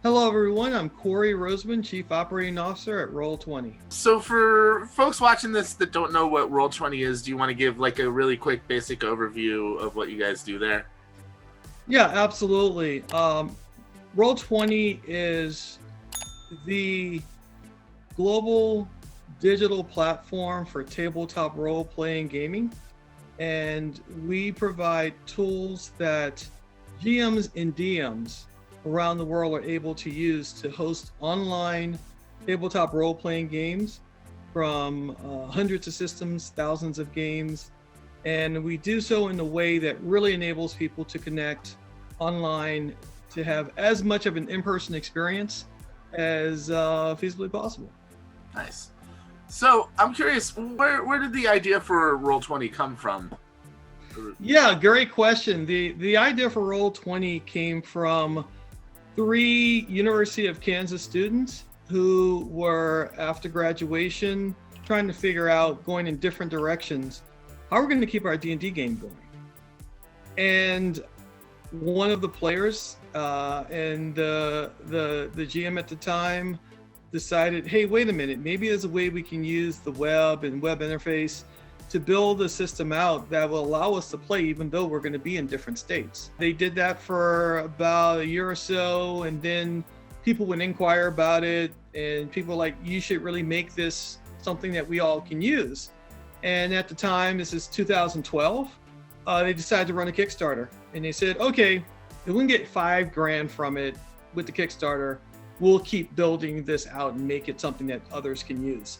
Hello, everyone. I'm Corey Roseman, Chief Operating Officer at Roll20. So for folks watching this that don't know what Roll20 is, do you want to give like a really quick basic overview of what you guys do there? Yeah, absolutely. Roll20 is the global digital platform for tabletop role-playing gaming, and we provide tools that GMs and DMs around the world are able to use to host online tabletop role-playing games from hundreds of systems, thousands of games, and we do so in a way that really enables people to connect online to have as much of an in-person experience as feasibly possible. Nice. So I'm curious, where did the idea for Roll20 come from? Yeah, great question. The idea for Roll20 came from 3 University of Kansas students who were, after graduation, trying to figure out, going in different directions, how we're going to keep our D&D game going. And one of the players and the GM at the time decided, hey, wait a minute, maybe there's a way we can use the web and web interface to build a system out that will allow us to play even though we're going to be in different states. They did that for about a year or so, and then people would inquire about it, and people were like, you should really make this something that we all can use. And at the time, this is 2012, they decided to run a Kickstarter. And they said, okay, if we can get $5,000 from it with the Kickstarter, we'll keep building this out and make it something that others can use.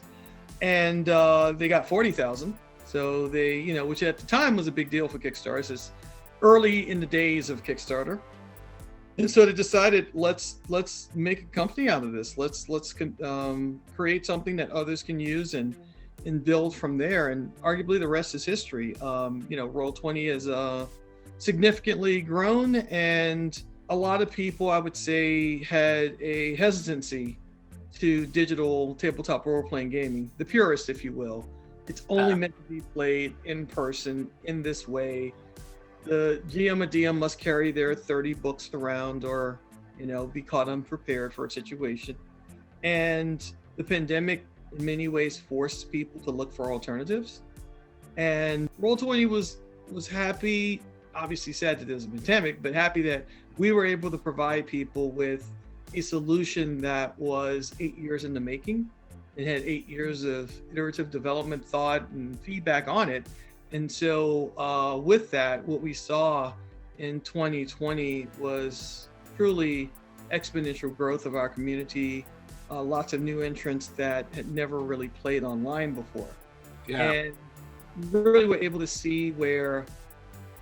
And they got 40,000. So they, which at the time was a big deal for Kickstarter. This is early in the days of Kickstarter. And so they decided, let's make a company out of this. Let's create something that others can use and build from there. And arguably the rest is history. Roll20 has significantly grown, and a lot of people, I would say, had a hesitancy to digital tabletop role-playing gaming, the purist, if you will. It's only meant to be played in person in this way. The GM or DM must carry their 30 books around, or be caught unprepared for a situation. And the pandemic in many ways forced people to look for alternatives. And Roll20 was happy, obviously sad that there's a pandemic, but happy that we were able to provide people with a solution that was 8 years in the making. It had 8 years of iterative development, thought, and feedback on it. And so with that, what we saw in 2020 was truly exponential growth of our community, lots of new entrants that had never really played online before. Yeah. And really were able to see where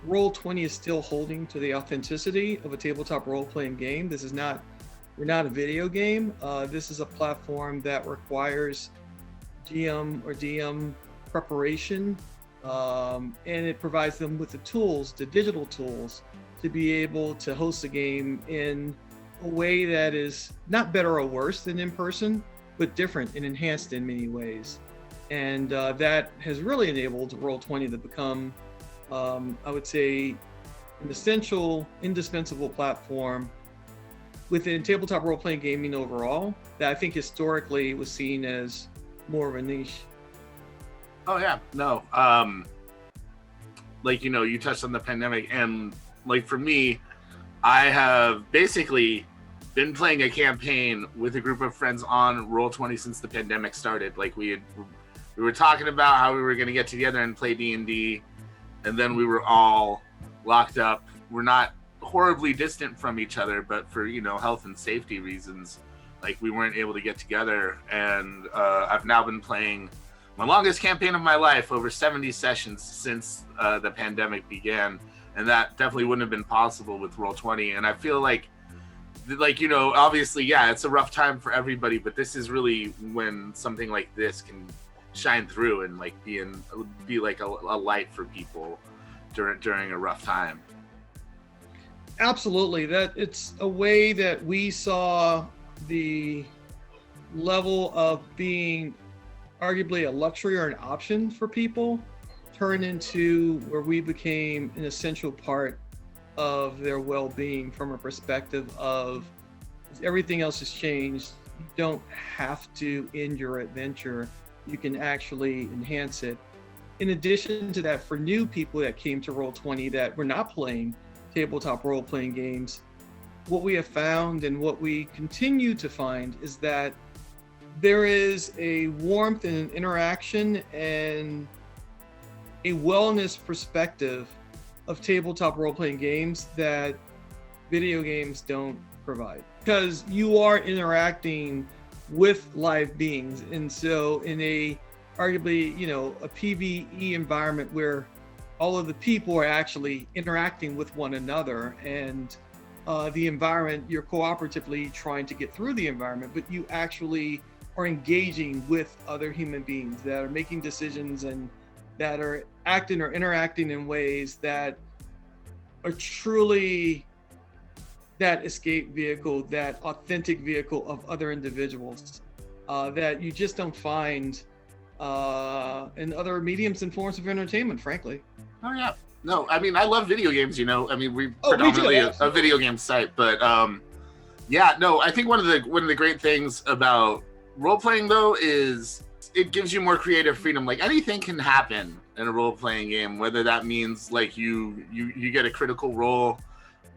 Roll20 is still holding to the authenticity of a tabletop role-playing game. We're not a video game. This is a platform that requires GM or DM preparation, and it provides them with the tools, the digital tools, to be able to host a game in a way that is not better or worse than in person, but different and enhanced in many ways. And that has really enabled Roll20 to become, I would say, an essential, indispensable platform within tabletop role-playing gaming overall that I think historically was seen as more of a niche. Oh yeah, no. You touched on the pandemic, and like for me, I have basically been playing a campaign with a group of friends on Roll20 since the pandemic started. Like we were talking about how we were going to get together and play D&D, and then we were all locked up. We're not horribly distant from each other, but for health and safety reasons, like we weren't able to get together. And I've now been playing my longest campaign of my life, over 70 sessions since the pandemic began, and that definitely wouldn't have been possible with Roll20. And I feel like obviously, yeah, it's a rough time for everybody, but this is really when something like this can shine through and like be like a light for people during a rough time. Absolutely. That it's a way that we saw the level of being arguably a luxury or an option for people turn into where we became an essential part of their well-being from a perspective of everything else has changed. You don't have to end your adventure. You can actually enhance it. In addition to that, for new people that came to Roll20 that were not playing tabletop role-playing games, what we have found and what we continue to find is that there is a warmth and an interaction and a wellness perspective of tabletop role-playing games that video games don't provide, because you are interacting with live beings. And so in a arguably, a PvE environment where all of the people are actually interacting with one another, and the environment, you're cooperatively trying to get through the environment, but you actually are engaging with other human beings that are making decisions and that are acting or interacting in ways that are truly that escape vehicle, that authentic vehicle of other individuals that you just don't find in other mediums and forms of entertainment, frankly. Oh yeah. No, I mean, I love video games, I mean, we're Oh, me too, predominantly a absolutely. video game site, but yeah, no, I think one of the great things about role-playing though is it gives you more creative freedom. Like anything can happen in a role-playing game, whether that means like you get a critical roll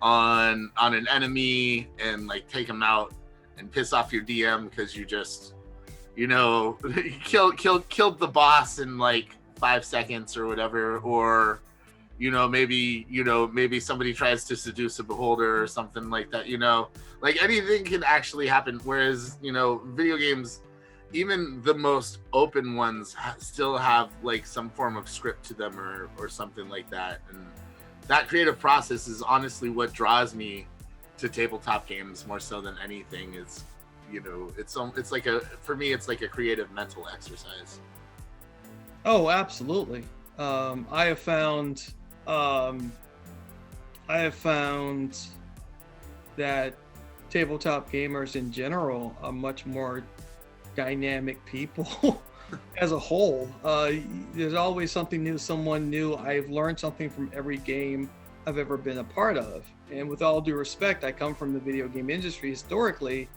on an enemy and like take them out and piss off your DM because you just killed the boss in like 5 seconds or whatever, or maybe somebody tries to seduce a beholder or something like that, like anything can actually happen. Whereas, video games, even the most open ones still have like some form of script to them or something like that. And that creative process is honestly what draws me to tabletop games more so than anything. Is, it's like for me, it's like a creative mental exercise. Oh, absolutely. I have found that tabletop gamers in general are much more dynamic people as a whole. There's always something new, someone new. I've learned something from every game I've ever been a part of. And with all due respect, I come from the video game industry. Historically,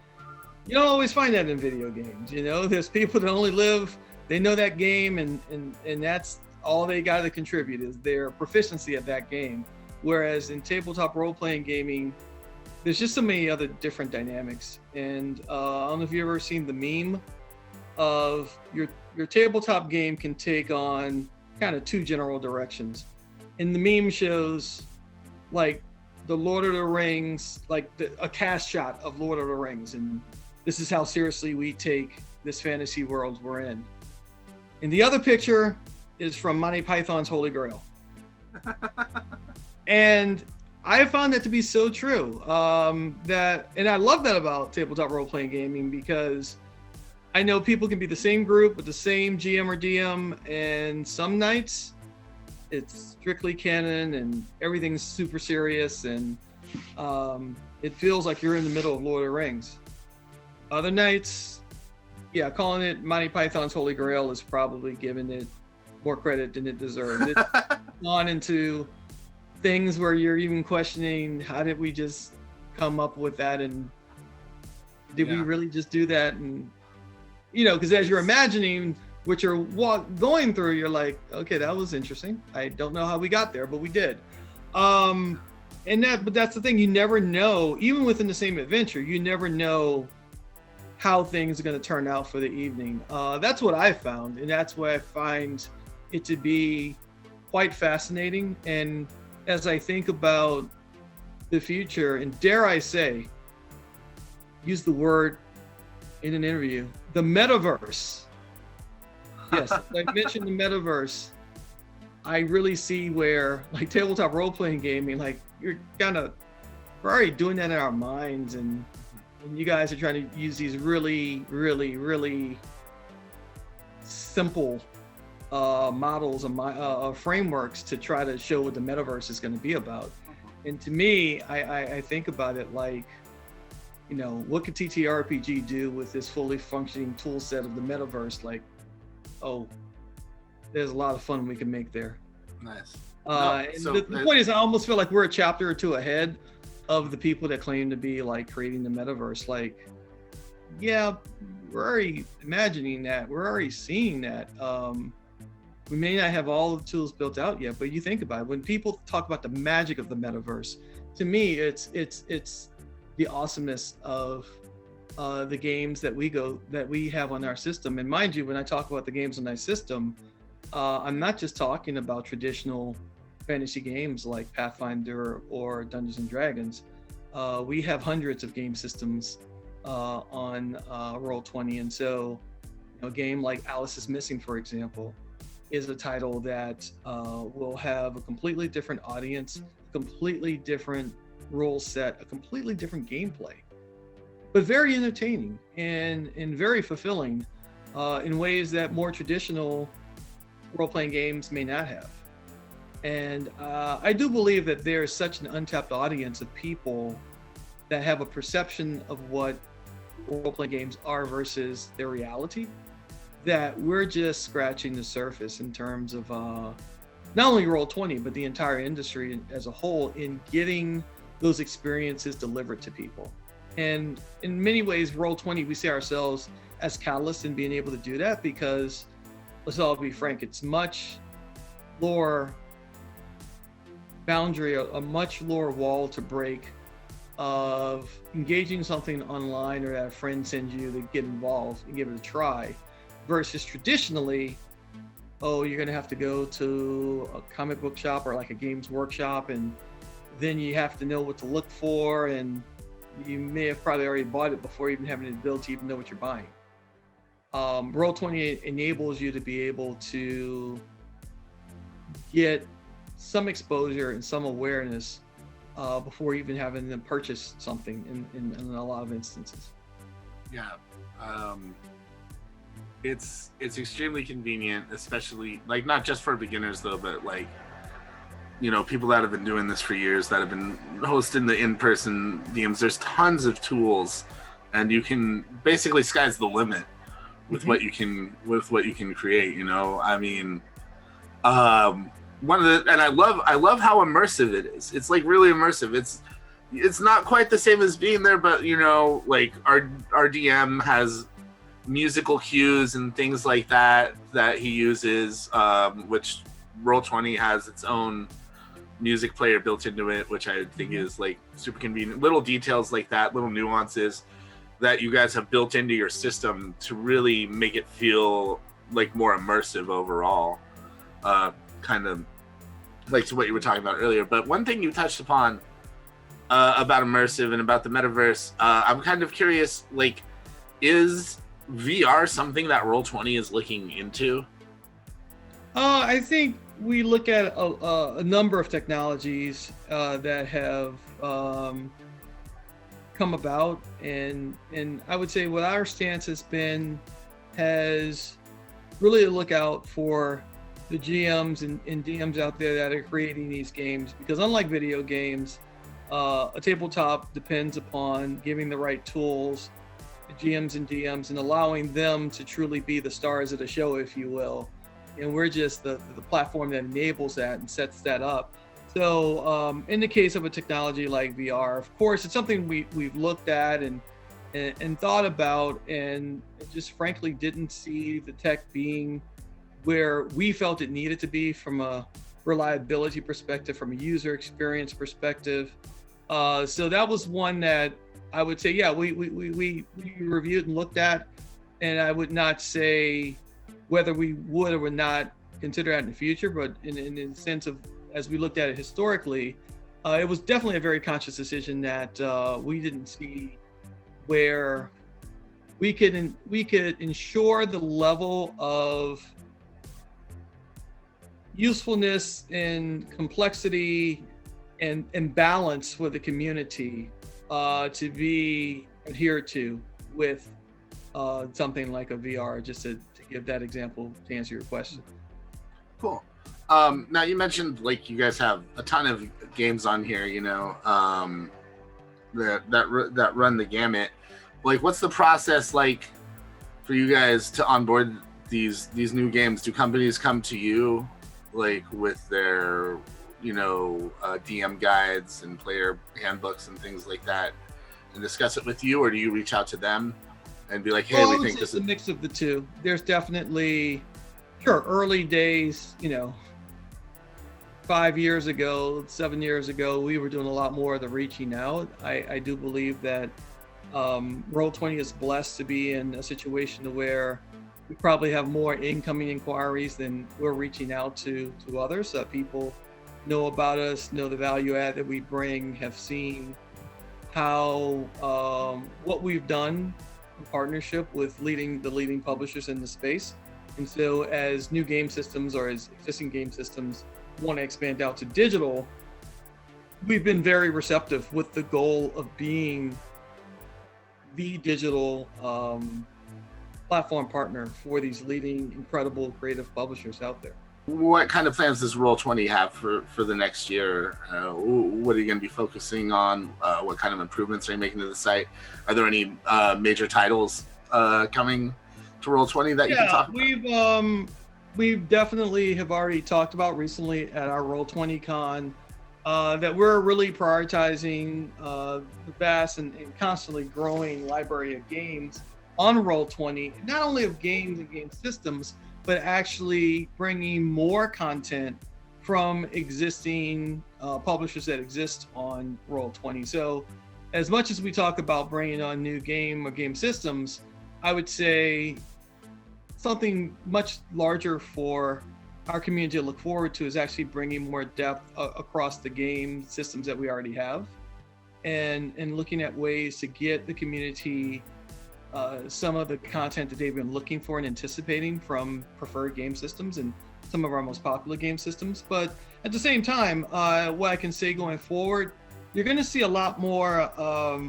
you don't always find that in video games. There's people that only live, they know that game, and that's all they got to contribute is their proficiency at that game. Whereas in tabletop role-playing gaming, there's just so many other different dynamics. And I don't know if you've ever seen the meme of your tabletop game can take on kind of two general directions. And the meme shows like the Lord of the Rings, like a cast shot of Lord of the Rings, and this is how seriously we take this fantasy world we're in. And the other picture is from Monty Python's Holy Grail. And I found that to be so true. And I love that about tabletop role-playing gaming, because I know people can be the same group with the same GM or DM, and some nights it's strictly canon and everything's super serious, and it feels like you're in the middle of Lord of the Rings. Other nights, yeah, calling it Monty Python's Holy Grail is probably giving it more credit than it deserves. It's gone into things where you're even questioning, how did we just come up with that, and did we really just do that? And because as you're imagining what you're going through, you're like, okay, that was interesting. I don't know how we got there, but we did. But that's the thing, you never know, even within the same adventure, you never know how things are going to turn out for the evening. That's what I found, and that's why I find it to be quite fascinating. And as I think about the future, and dare I say, use the word in an interview, the metaverse. Yes, I mentioned the metaverse. I really see where, like, tabletop role-playing gaming, like, we're already doing that in our minds, and you guys are trying to use these really, really, really simple models and frameworks to try to show what the metaverse is going to be about. And to me, I think about it like, what could TTRPG do with this fully functioning tool set of the metaverse? Like, oh, there's a lot of fun we can make there. Nice. The point is, I almost feel like we're a chapter or two ahead of the people that claim to be like creating the metaverse, like, yeah, we're already imagining that, we're already seeing that. We may not have all the tools built out yet, but you think about it, when people talk about the magic of the metaverse, to me, it's the awesomeness of the games that we have on our system. And mind you, when I talk about the games on our system, I'm not just talking about traditional fantasy games like Pathfinder or Dungeons and Dragons. We have hundreds of game systems on Roll20, and so a game like Alice is Missing, for example, is a title that will have a completely different audience, completely different rule set, a completely different gameplay, but very entertaining and very fulfilling in ways that more traditional role-playing games may not have. And I do believe that there's such an untapped audience of people that have a perception of what role-playing games are versus their reality, that we're just scratching the surface in terms of not only Roll20, but the entire industry as a whole in getting those experiences delivered to people. And in many ways, Roll20, we see ourselves as catalysts in being able to do that, because let's all be frank, it's much lower boundary, a much lower wall to break of engaging something online or that a friend sends you to get involved and give it a try, versus traditionally, oh, you're gonna have to go to a comic book shop or like a games workshop, and then you have to know what to look for, and you may have probably already bought it before even having the ability to even know what you're buying. Roll20 enables you to be able to get some exposure and some awareness before even having them purchase something in a lot of instances. Yeah. It's extremely convenient, especially like not just for beginners though, but like, you know, people that have been doing this for years, that have been hosting the in-person DMs. There's tons of tools, and you can basically, sky's the limit with what you can create. You know, I mean, one of the, and I love how immersive it is. It's like really immersive. It's not quite the same as being there, but you know, like our DM has musical cues and things like that he uses, which Roll20 has its own music player built into it, which I think is like super convenient. Little details like that, little nuances that you guys have built into your system to really make it feel like more immersive overall, kind of like to what you were talking about earlier. But one thing you touched upon about immersive and about the metaverse, I'm kind of curious, like, is VR something that Roll20 is looking into? I think we look at a number of technologies that have come about, and I would say what our stance has been has really to look out for the GMs and DMs out there that are creating these games, because unlike video games, a tabletop depends upon giving the right tools to GMs and DMs and allowing them to truly be the stars of the show, if you will. And we're just the platform that enables that and sets that up. So in the case of a technology like VR, of course, it's something we've looked at and thought about, and just frankly didn't see the tech being where we felt it needed to be from a reliability perspective, from a user experience perspective. So that was one that I would say, yeah, we reviewed and looked at, and I would not say whether we would or would not consider that in the future, but in the sense of, as we looked at it historically, it was definitely a very conscious decision that we didn't see where we could ensure the level of usefulness and complexity and balance for the community to be adhered to with something like a VR, just to give that example to answer your question. Cool. Now you mentioned like you guys have a ton of games on here, you know, that run the gamut. Like, what's the process like for you guys to onboard these new games? Do companies come to you like with their DM guides and player handbooks and things like that and discuss it with you, or do you reach out to them and be like, hey, we think this is a mix of the two? There's definitely, sure, early days, 5 years ago, 7 years ago, we were doing a lot more of the reaching out. I do believe that Roll20 is blessed to be in a situation where we probably have more incoming inquiries than we're reaching out to others, so that people know about us, know the value add that we bring, have seen how what we've done in partnership with the leading publishers in the space. And so as new game systems or as existing game systems want to expand out to digital, we've been very receptive with the goal of being the digital platform partner for these leading, incredible creative publishers out there. What kind of plans does Roll20 have for the next year? What are you going to be focusing on? What kind of improvements are you making to the site? Are there any major titles coming to Roll20 that you can talk about? We've definitely have already talked about recently at our Roll20 Con that we're really prioritizing the vast and constantly growing library of games on Roll20, not only of games and game systems, but actually bringing more content from existing publishers that exist on Roll20. So as much as we talk about bringing on new game or game systems, I would say something much larger for our community to look forward to is actually bringing more depth across the game systems that we already have, and looking at ways to get the community some of the content that they've been looking for and anticipating from preferred game systems and some of our most popular game systems. But at the same time, what I can say going forward, you're going to see a lot more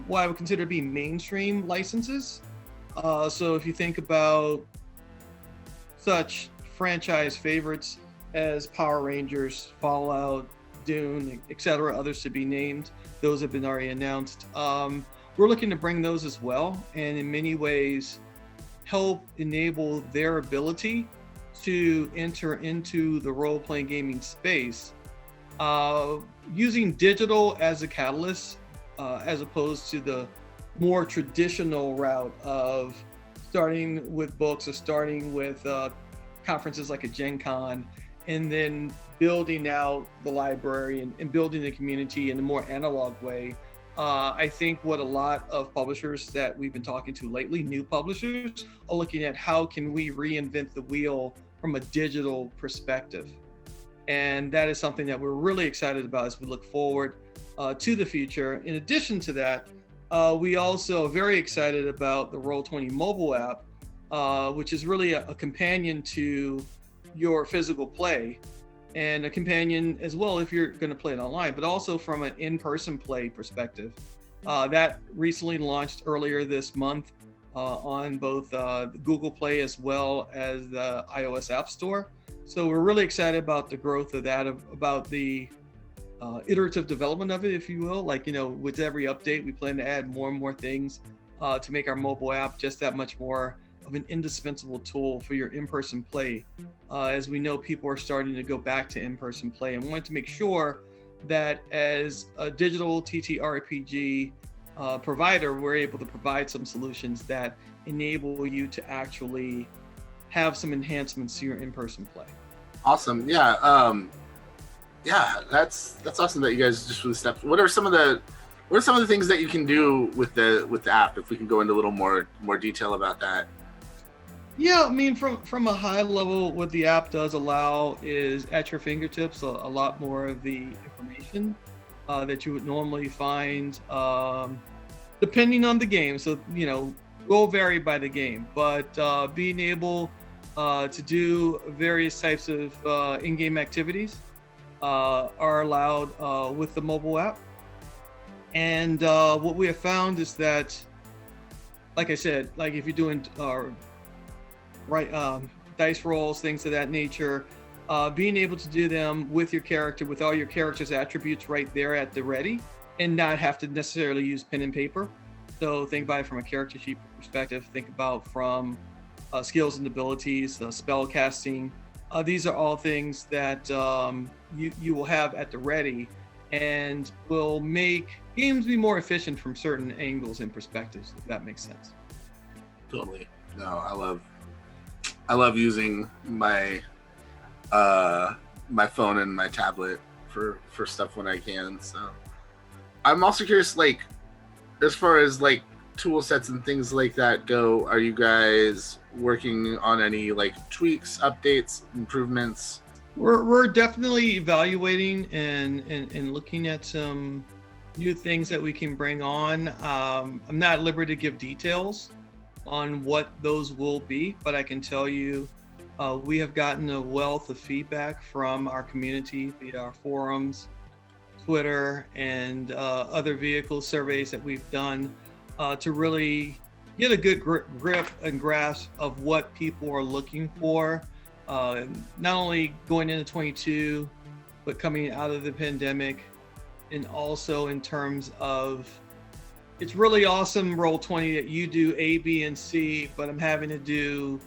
what I would consider to be mainstream licenses. So if you think about such franchise favorites as Power Rangers, Fallout, Dune, etc., others to be named, those have been already announced. We're looking to bring those as well, and in many ways help enable their ability to enter into the role-playing gaming space using digital as a catalyst, as opposed to the more traditional route of starting with books or starting with conferences like a Gen Con, and then building out the library and building the community in a more analog way. I think what a lot of publishers that we've been talking to lately, new publishers, are looking at how can we reinvent the wheel from a digital perspective. And that is something that we're really excited about as we look forward to the future. In addition to that, we also are very excited about the Roll20 mobile app, which is really a companion to your physical play, and a companion as well if you're going to play it online, but also from an in-person play perspective. That recently launched earlier this month on both Google Play as well as the iOS App Store. So we're really excited about the growth of that, about the iterative development of it, if you will. Like, with every update, we plan to add more and more things to make our mobile app just that much more of an indispensable tool for your in-person play. As we know, people are starting to go back to in-person play, and wanted to make sure that as a digital TTRPG provider, we're able to provide some solutions that enable you to actually have some enhancements to your in-person play. Awesome. Yeah. That's awesome that you guys just really stepped. What are some of the things that you can do with the app? If we can go into a little more detail about that. Yeah, I mean, from a high level, what the app does allow is at your fingertips a lot more of the information that you would normally find depending on the game. So, will vary by the game, but being able to do various types of in-game activities are allowed with the mobile app. And what we have found is that, like I said, like if you're doing dice rolls, things of that nature, being able to do them with your character, with all your character's attributes right there at the ready, and not have to necessarily use pen and paper. So think about it from a character sheet perspective. Think about from skills and abilities, spell casting. These are all things that you will have at the ready, and will make games be more efficient from certain angles and perspectives, if that makes sense. Totally. No, I love using my my phone and my tablet for stuff when I can. So I'm also curious, like, as far as like tool sets and things like that go, are you guys working on any like tweaks, updates, improvements? We're definitely evaluating and looking at some new things that we can bring on. I'm not at liberty to give details on what those will be, but I can tell you we have gotten a wealth of feedback from our community via our forums, Twitter, and other vehicle surveys that we've done to really get a good grip and grasp of what people are looking for, not only going into 22, but coming out of the pandemic, and also in terms of, it's really awesome, Roll20, that you do A, B, and C, but I'm having to do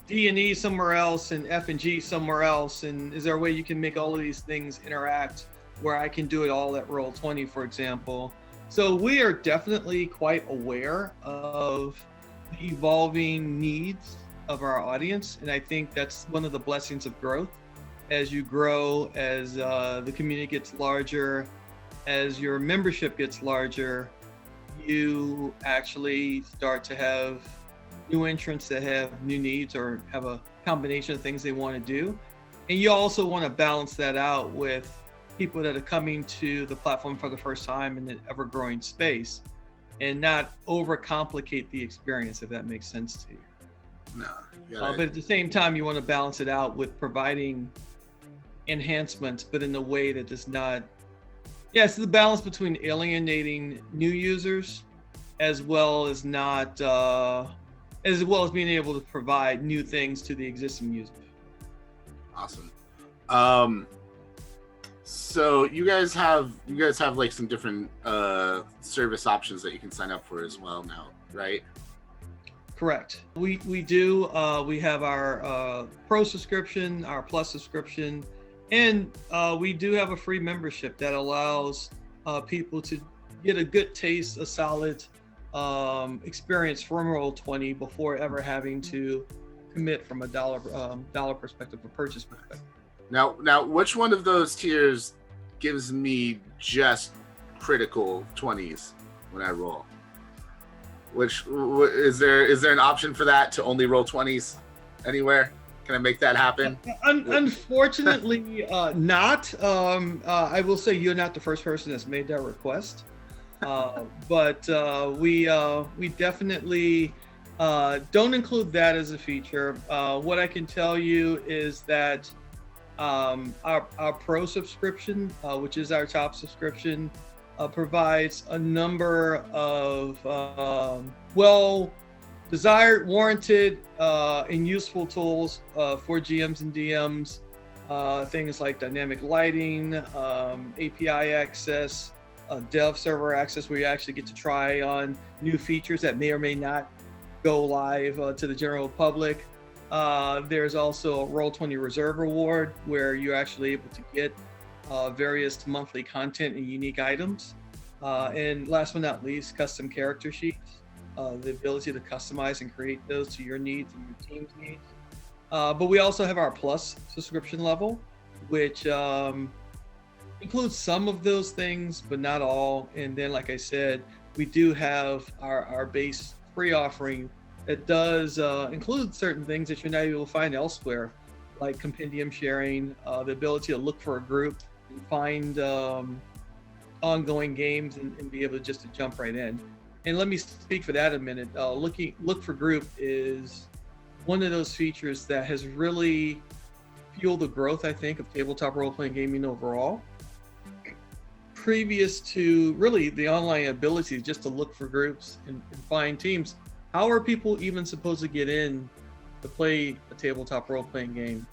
D and E somewhere else and F and G somewhere else. And is there a way you can make all of these things interact where I can do it all at Roll20, for example? So we are definitely quite aware of the evolving needs of our audience. And I think that's one of the blessings of growth. As you grow, as the community gets larger, as your membership gets larger, you actually start to have new entrants that have new needs or have a combination of things they want to do. And you also want to balance that out with people that are coming to the platform for the first time in an ever-growing space, and not overcomplicate the experience, if that makes sense to you. No. But at the same time, you want to balance it out with providing enhancements, but in a way that does not, it's the balance between alienating new users as well as not, as well as being able to provide new things to the existing users. Awesome. So you guys have like some different service options that you can sign up for as well now, right? Correct. We do. We have our Pro subscription, our Plus subscription, and we do have a free membership that allows people to get a good taste, a solid experience from Roll20 before ever having to commit from a dollar perspective or purchase perspective. Now, which one of those tiers gives me just critical 20s when I roll? Which is there an option for that to only roll 20s anywhere? Can I make that happen? Unfortunately, not. I will say you're not the first person that's made that request, but we definitely don't include that as a feature. What I can tell you is that our Pro subscription, which is our top subscription, provides a number of well-desired, warranted, and useful tools for GMs and DMs. Things like dynamic lighting, API access, dev server access, where you actually get to try on new features that may or may not go live to the general public. There's also a Roll20 Reserve Reward, where you're actually able to get various monthly content and unique items. And last but not least, custom character sheets, the ability to customize and create those to your needs and your team's needs. But we also have our Plus subscription level, which includes some of those things, but not all. And then, like I said, we do have our base free offering that does include certain things that you're not able to find elsewhere, like compendium sharing, the ability to look for a group and find ongoing games and be able just to jump right in. And let me speak for that a minute. Look for group is one of those features that has really fueled the growth, I think, of tabletop role-playing gaming overall. Previous to really the online ability just to look for groups and find teams, how are people even supposed to get in to play a tabletop role-playing game?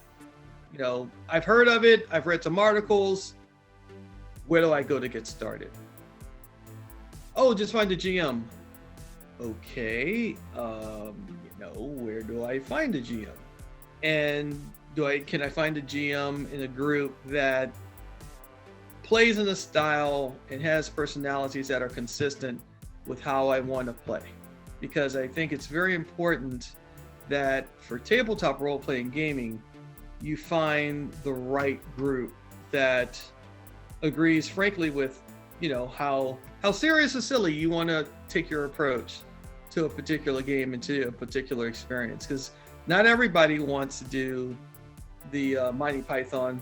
You know, I've heard of it, I've read some articles. Where do I go to get started? Oh, just find a GM. Okay, where do I find a GM? And can I find a GM in a group that plays in a style and has personalities that are consistent with how I want to play? Because I think it's very important that for tabletop role-playing gaming, you find the right group that agrees, frankly, with how serious or silly you want to take your approach to a particular game and to a particular experience. Because not everybody wants to do the Monty Python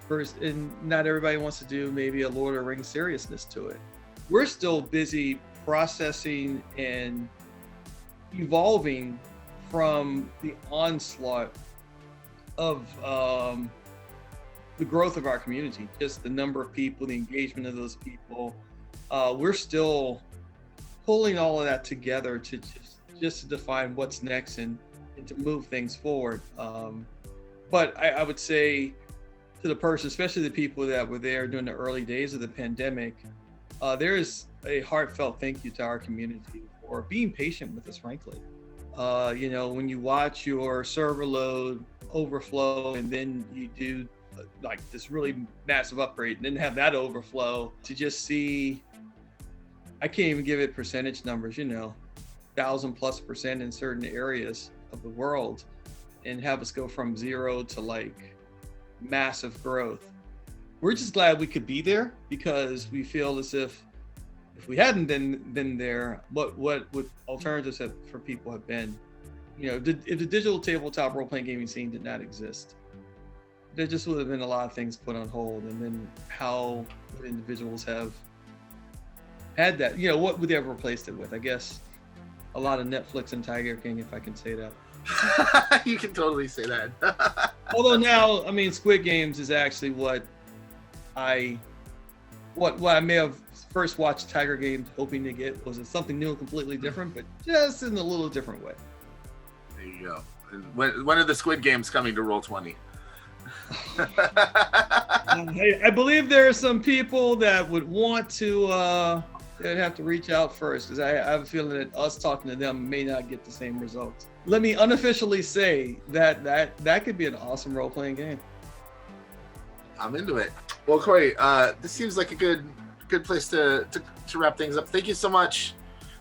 first, and not everybody wants to do maybe a Lord of the Rings seriousness to it. We're still busy processing and evolving from the onslaught of the growth of our community, just the number of people, the engagement of those people. We're still pulling all of that together to just to define what's next and to move things forward. But I would say to the person, especially the people that were there during the early days of the pandemic, there is a heartfelt thank you to our community for being patient with us, frankly. When you watch your server load overflow and then you do like this really massive upgrade and then have that overflow, to just see, I can't even give it percentage numbers, 1,000+% in certain areas of the world, and have us go from 0 to like massive growth. We're just glad we could be there, because we feel as if we hadn't been there, what would alternatives for people have been? If the digital tabletop role-playing gaming scene did not exist, there just would have been a lot of things put on hold. And then how would individuals have had that? What would they have replaced it with? I guess a lot of Netflix and Tiger King, if I can say that. You can totally say that. Although now, Squid Games is actually what I may have first watched Tiger Games hoping to get, was it something new and completely different, but just in a little different way. There you go. And when are the Squid Games coming to Roll20? I believe there are some people that would want to they'd have to reach out first, because I have a feeling that us talking to them may not get the same results. Let me unofficially say that could be an awesome role-playing game. I'm into it. Well, Corey, this seems like a good place to wrap things up. Thank you so much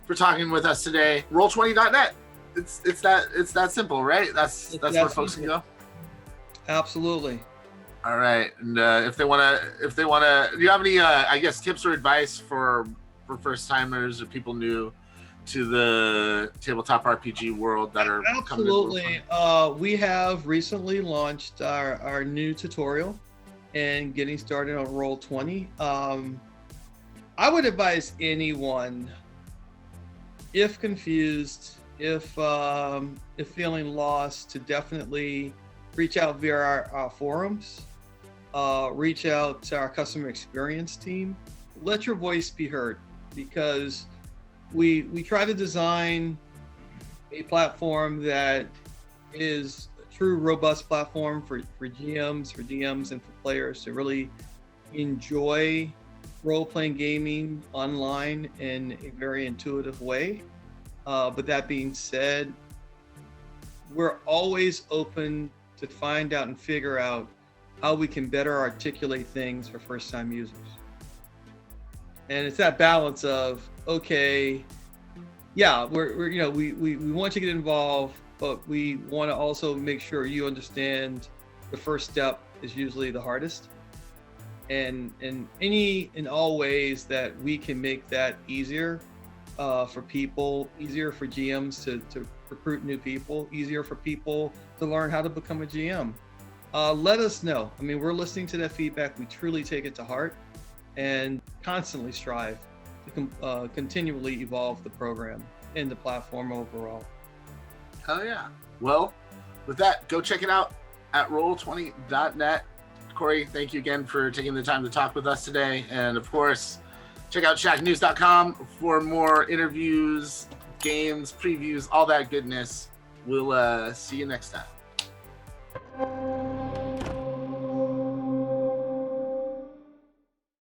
for talking with us today. Roll20.net. It's that simple, right? That's where folks can go. Absolutely. All right. And if they wanna, do you have any I guess tips or advice for first timers or people new to the tabletop RPG world that are absolutely? We have recently launched our new tutorial and getting started on Roll20. I would advise anyone, if confused, if feeling lost, to definitely reach out via our forums, reach out to our customer experience team. Let your voice be heard, because we try to design a platform that is a true robust platform for GMs, for DMs, and for players to really enjoy role-playing gaming online in a very intuitive way. But that being said, we're always open to find out and figure out how we can better articulate things for first-time users. And it's that balance of, okay, yeah, we want you to get involved, but we want to also make sure you understand the first step is usually the hardest. And in all ways that we can make that easier for people, easier for GMs to recruit new people, easier for people to learn how to become a GM. Let us know. We're listening to that feedback. We truly take it to heart and constantly strive to continually evolve the program and the platform overall. Hell yeah. Well, with that, go check it out at roll20.net. Corey, thank you again for taking the time to talk with us today. And of course, check out shacknews.com for more interviews, games, previews, all that goodness. We'll see you next time.